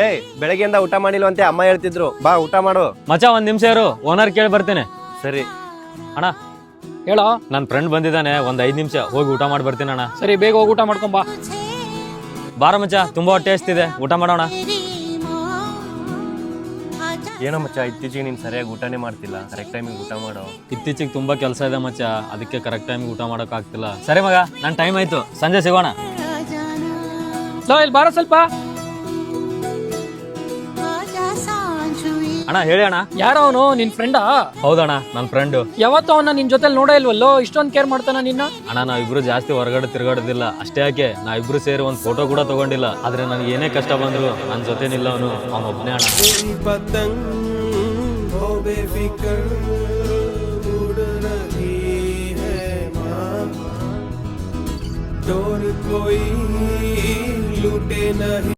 ಏಯ್ ಬೆಳಗ್ಗೆಯಿಂದ ಊಟ ಮಾಡಿಲ್ವಂತೆ ಅಮ್ಮ ಹೇಳ್ತಿದ್ರು, ಬಾ ಊಟ ಮಾಡು. ಮಚ್ಚ ಒಂದ್ ನಿಮಿಷ ಇರು, ಓನರ್ ಕೇಳಿ ಬರ್ತೇನೆ. ಸರಿ ಅಣ್ಣ ಹೇಳೋ. ನನ್ನ ಫ್ರೆಂಡ್ ಬಂದಿದ್ದಾನೆ, ಒಂದ್ 5 ನಿಮಿಷ ಹೋಗಿ ಊಟ ಮಾಡಿ ಬರ್ತೀನಿ ಅಣ್ಣ. ಸರಿ, ಬೇಗ ಹೋಗಿ ಊಟ ಮಾಡ್ಕೊಂಬಾ. ಬಾರ ಮಚ್ಚ, ತುಂಬಾ ಹೊಟ್ಟೆ ಹಸ್ತಿದೆ, ಊಟ ಮಾಡೋಣ. ಏನೋ ಮಚ್ಚ, ಇತ್ತೀಚೆಗೆ ನೀನು ಸರಿಯಾಗಿ ಊಟನೇ ಮಾಡ್ತಿಲ್ಲ, ಕರೆಕ್ಟ್ ಟೈಮಿಗೆ ಊಟ ಮಾಡೋ. ಇತ್ತೀಚೆಗೆ ತುಂಬಾ ಕೆಲಸ ಇದೆ ಮಚ್ಚ, ಅದಕ್ಕೆ ಕರೆಕ್ಟ್ ಟೈಮಿಗೆ ಊಟ ಮಾಡಕ್ ಆಗ್ತಿಲ್ಲ. ಸರಿ ಮಗ, ನನ್ನ ಟೈಮ್ ಆಯ್ತು, ಸಂಜೆ ಸಿಗೋಣ. ಇಲ್ಲಿ ಬಾರ ಸ್ವಲ್ಪ. ಅಣ್ಣ ಹೇಳಿ ಅಣ್ಣ. ಯಾರೋ ಅವನು, ನಿನ್ ಫ್ರೆಂಡಾ? ಹೌದಣ್ಣ, ನನ್ನ ಫ್ರೆಂಡು. ಯಾವತ್ತೂ ಅವನ್ನ ನಿನ್ ಜೊತೆ ನೋಡೇ ಇಲ್ವಲ್ಲೋ, ಇಷ್ಟೊಂದು ಕೇರ್ ಮಾಡ್ತಾನ ನಿನ್ನ? ಅಣ್ಣ ನಾವಿಬ್ರು ಜಾಸ್ತಿ ಹೊರಗಡೆ ತಿರ್ಗಾಡೋದಿಲ್ಲ, ಅಷ್ಟೇ ಯಾಕೆ ನಾವಿಬ್ರು ಸೇರಿ ಒಂದು ಫೋಟೋ ಕೂಡ ತಗೊಂಡಿಲ್ಲ. ಆದ್ರೆ ನನಗೆ ಏನೇ ಕಷ್ಟ ಬಂದ್ರು ನನ್ನ ಜೊತೆ ನಿಲ್ಲವನು ಅವನೊಬ್ಬನೇ ಅಣ್ಣ. कोई लूटे नहीं।